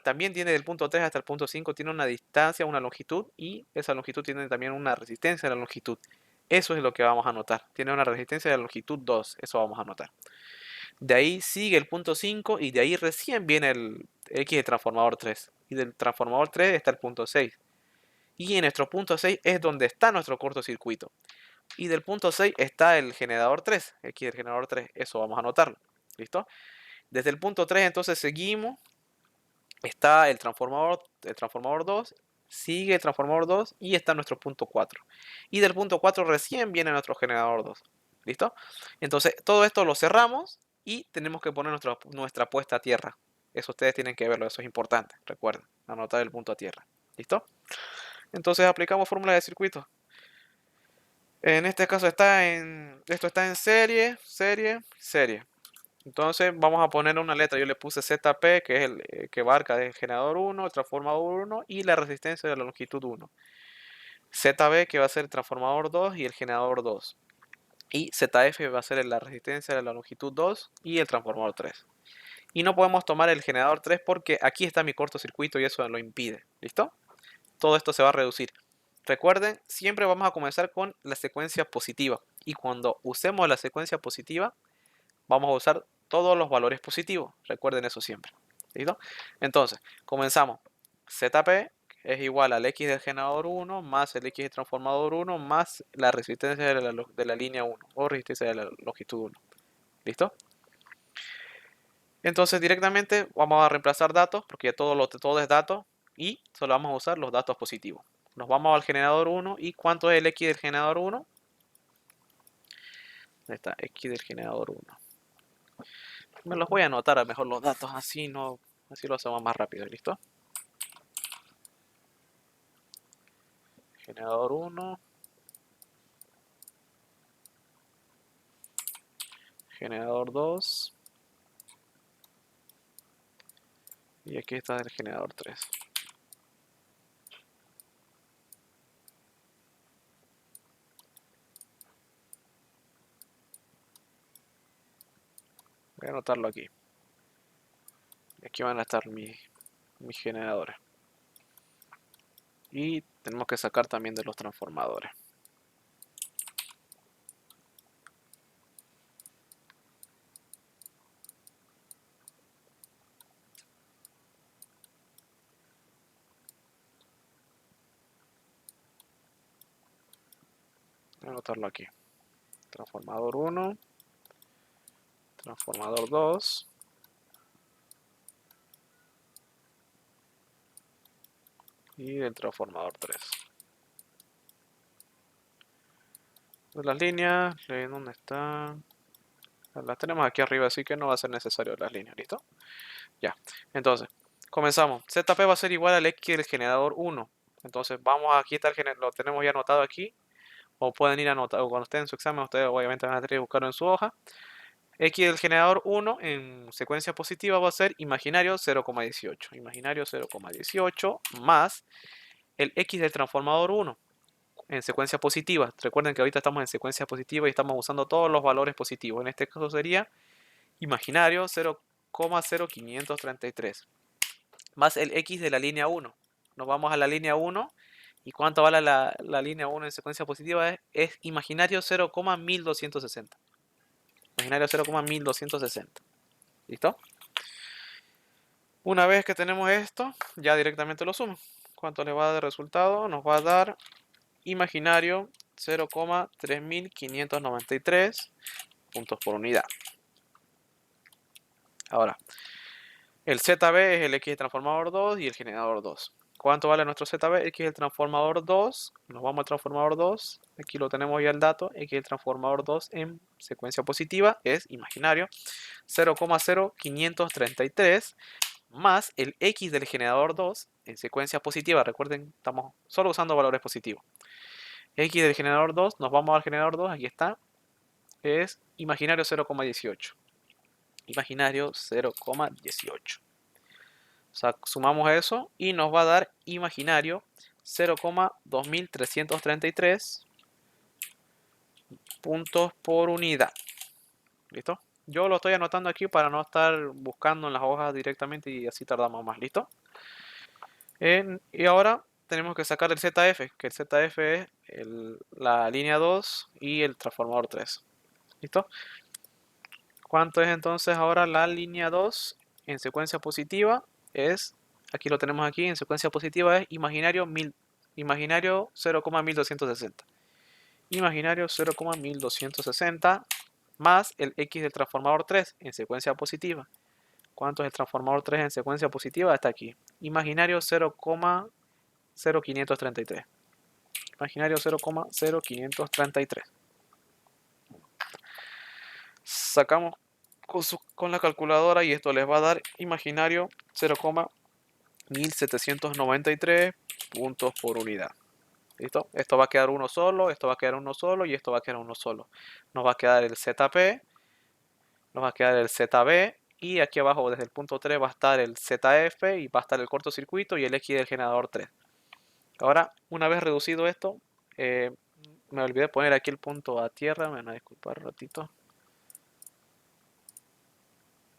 También tiene del punto 3 hasta el punto 5. Tiene una distancia, una longitud. Y esa longitud tiene también una resistencia de la longitud. Eso es lo que vamos a anotar. Tiene una resistencia de longitud 2. Eso vamos a anotar. De ahí sigue el punto 5 y de ahí recién viene el X de transformador 3. Y del transformador 3 está el punto 6. Y en nuestro punto 6 es donde está nuestro cortocircuito. Y del punto 6 está el generador 3. X del generador 3. Eso vamos a anotarlo. ¿Listo? Desde el punto 3 entonces seguimos. Está el transformador 2. Sigue el transformador 2 y está nuestro punto 4. Y del punto 4 recién viene nuestro generador 2. ¿Listo? Entonces todo esto lo cerramos y tenemos que poner nuestra puesta a tierra. Eso ustedes tienen que verlo, eso es importante. Recuerden, anotar el punto a tierra. ¿Listo? Entonces aplicamos fórmula de circuito. En este caso esto está en serie, serie, serie. Entonces vamos a poner una letra. Yo le puse ZP, que es el que abarca el generador 1, el transformador 1 y la resistencia de la longitud 1. ZB, que va a ser el transformador 2 y el generador 2. Y ZF va a ser la resistencia de la longitud 2 y el transformador 3. Y no podemos tomar el generador 3 porque aquí está mi cortocircuito y eso lo impide. ¿Listo? Todo esto se va a reducir. Recuerden, siempre vamos a comenzar con la secuencia positiva. Y cuando usemos la secuencia positiva, vamos a usar todos los valores positivos. Recuerden eso siempre. ¿Listo? Entonces, comenzamos. ZP es igual al X del generador 1 más el X del transformador 1 más la resistencia de la línea 1 o resistencia de la longitud 1. ¿Listo? Entonces directamente vamos a reemplazar datos porque ya todo es datos y solo vamos a usar los datos positivos. Nos vamos al generador 1 y ¿cuánto es el X del generador 1? Ahí está, X del generador 1. Me los voy a anotar a mejor los datos, así lo hacemos más rápido, ¿listo? Generador 1, generador 2 y aquí está el generador 3. Voy a anotarlo aquí. Aquí van a estar mis generadores. Y tenemos que sacar también de los transformadores. Voy a anotarlo aquí. Transformador 1, transformador 2 y el transformador 3. Las líneas, ¿dónde están? Las tenemos aquí arriba, así que no va a ser necesario las líneas, ¿listo? Ya, entonces, Comenzamos. ZP va a ser igual al X del generador 1. Entonces vamos a quitar, lo tenemos ya anotado aquí. O pueden ir a anotar, o cuando estén en su examen, ustedes obviamente van a tener que buscarlo en su hoja. X del generador 1 en secuencia positiva va a ser imaginario 0,18. Imaginario 0,18 más el X del transformador 1 en secuencia positiva. Recuerden que ahorita estamos en secuencia positiva y estamos usando todos los valores positivos. En este caso sería imaginario 0,0533 más el X de la línea 1. Nos vamos a la línea 1. ¿Y cuánto vale la línea 1 en secuencia positiva? Es imaginario 0,1260. Imaginario 0,1260. ¿Listo? Una vez que tenemos esto, ya directamente lo sumo. ¿Cuánto le va a dar de resultado? Nos va a dar imaginario 0,3593 puntos por unidad. Ahora, el ZB es el X del transformador 2 y el generador 2. ¿Cuánto vale nuestro ZB? X del transformador 2. Nos vamos al transformador 2. Aquí lo tenemos ya el dato. X del transformador 2 en secuencia positiva es imaginario 0,0533 más el X del generador 2 en secuencia positiva. Recuerden, estamos solo usando valores positivos. X del generador 2, nos vamos al generador 2, aquí está. Es imaginario 0,18. Imaginario 0,18. O sea, sumamos eso y nos va a dar imaginario 0,2333 puntos por unidad. ¿Listo? Yo lo estoy anotando aquí para no estar buscando en las hojas directamente y así tardamos más. ¿Listo? Y ahora tenemos que sacar el ZF, que el ZF es la línea 2 y el transformador 3. ¿Listo? ¿Cuánto es entonces ahora la línea 2 en secuencia positiva? Aquí lo tenemos aquí, en secuencia positiva es imaginario 0,1260. Imaginario 0,1260 más el X del transformador 3 en secuencia positiva. ¿Cuánto es el transformador 3 en secuencia positiva? Está aquí. Imaginario 0,0533. Imaginario 0,0533. Sacamos con la calculadora y esto les va a dar imaginario 0,1793 puntos por unidad. ¿Listo? Esto va a quedar uno solo, esto va a quedar uno solo y esto va a quedar uno solo. Nos va a quedar el ZP, nos va a quedar el ZB y aquí abajo desde el punto 3 va a estar el ZF y va a estar el cortocircuito y el X del generador 3. Ahora, una vez reducido esto, me olvidé poner aquí el punto a tierra, me van a disculpar un ratito.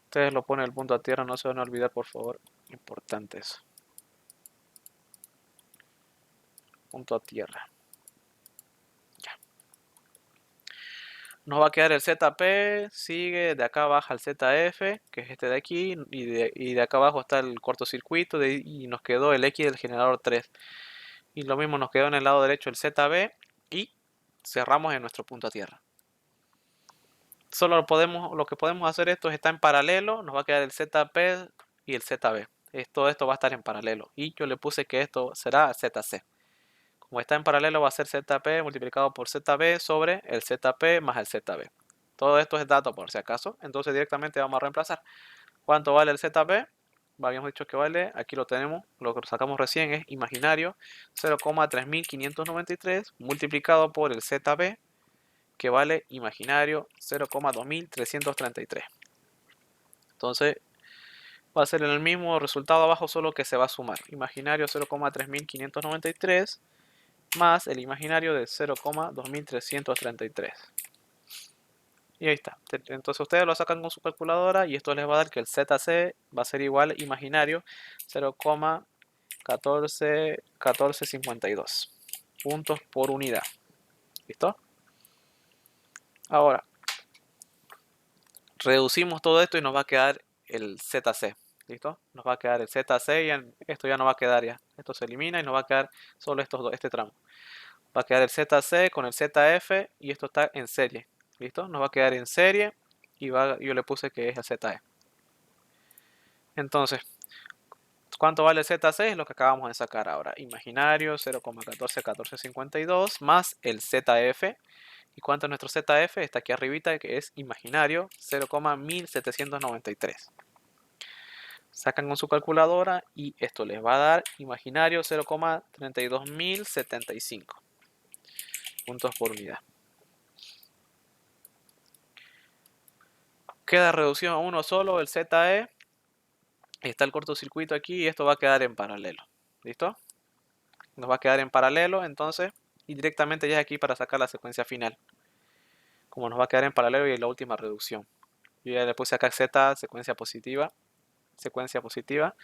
Ustedes lo ponen el punto a tierra, no se van a olvidar, por favor. Importante eso. Punto a tierra. Ya. Nos va a quedar el ZP, sigue, de acá baja el ZF, que es este de aquí, y de acá abajo está el cortocircuito, y nos quedó el X del generador 3. Y lo mismo nos quedó en el lado derecho el ZB, y cerramos en nuestro punto a tierra. Solo lo que podemos hacer esto es estar en paralelo, nos va a quedar el ZP y el ZB. Todo esto va a estar en paralelo. Y yo le puse que esto será ZC. Como está en paralelo va a ser ZP multiplicado por ZB sobre el ZP más el ZB. Todo esto es dato por si acaso. Entonces directamente vamos a reemplazar. ¿Cuánto vale el ZP? Habíamos dicho que vale, aquí lo tenemos, lo que sacamos recién es imaginario 0,3593 multiplicado por el ZB, que vale imaginario 0,2333. Entonces va a ser el mismo resultado abajo, solo que se va a sumar. Imaginario 0,3593 más el imaginario de 0,2333. Y ahí está. Entonces ustedes lo sacan con su calculadora y esto les va a dar que el ZC va a ser igual imaginario 0,1452 puntos por unidad. ¿Listo? Ahora, reducimos todo esto y nos va a quedar el ZC. ¿Listo? Nos va a quedar el ZC y esto ya no va a quedar ya. Esto se elimina y nos va a quedar solo este tramo. Va a quedar el ZC con el ZF y esto está en serie. ¿Listo? Nos va a quedar en serie y yo le puse que es el ZE. Entonces, ¿cuánto vale el ZC? Es lo que acabamos de sacar ahora. Imaginario 0,141452 más el ZF. ¿Y cuánto es nuestro ZF? Está aquí arribita, que es imaginario 0,1793. Sacan con su calculadora y esto les va a dar imaginario 0,32075 puntos por unidad. Queda reducido a uno solo el ZE. Está el cortocircuito aquí y esto va a quedar en paralelo. ¿Listo? Nos va a quedar en paralelo entonces y directamente ya es aquí para sacar la secuencia final. Como nos va a quedar en paralelo y en la última reducción. Yo ya le puse acá Z, secuencia positiva. Secuencia positiva.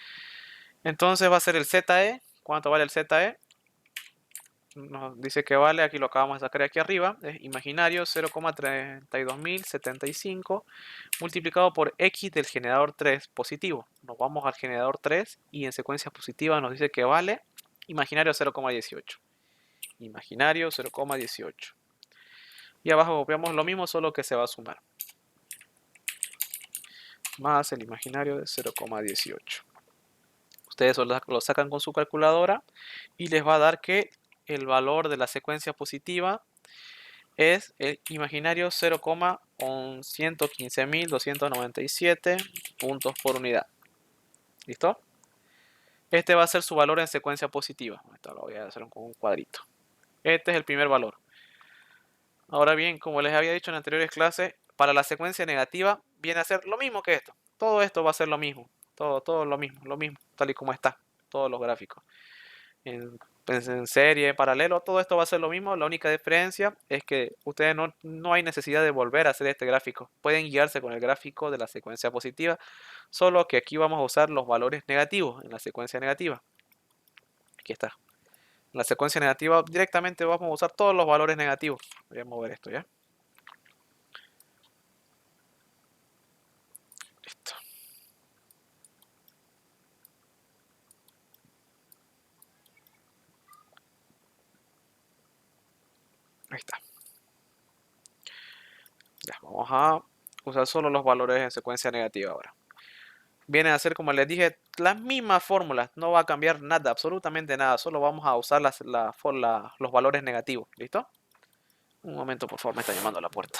Entonces va a ser el ZE. ¿Cuánto vale el ZE? Nos dice que vale, aquí lo acabamos de sacar aquí arriba, es imaginario 0,32075 multiplicado por X del generador 3 positivo. Nos vamos al generador 3 y en secuencia positiva nos dice que vale imaginario 0,18. Imaginario 0,18. Y abajo copiamos lo mismo, solo que se va a sumar. Más el imaginario de 0,18. Ustedes lo sacan con su calculadora y les va a dar que el valor de la secuencia positiva es el imaginario 0,115.297 puntos por unidad. ¿Listo? Este va a ser su valor en secuencia positiva. Esto lo voy a hacer con un cuadrito. Este es el primer valor. Ahora bien, como les había dicho en anteriores clases, para la secuencia negativa viene a ser lo mismo que esto. Todo esto va a ser lo mismo. Todo lo mismo, tal y como está. Todos los gráficos. En serie, en paralelo, todo esto va a ser lo mismo. La única diferencia es que ustedes no hay necesidad de volver a hacer este gráfico. Pueden guiarse con el gráfico de la secuencia positiva, solo que aquí vamos a usar los valores negativos en la secuencia negativa. Aquí está. En la secuencia negativa directamente vamos a usar todos los valores negativos. Voy a mover esto ya. Listo. Ahí está. Ya, vamos a usar solo los valores en secuencia negativa ahora. Vienen a ser, como les dije, las mismas fórmulas. No va a cambiar nada, absolutamente nada. Solo vamos a usar los valores negativos. ¿Listo? Un momento, por favor, me está llamando a la puerta.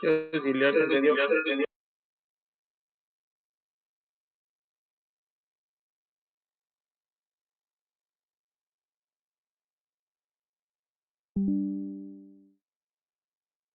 Yo sí le entendió.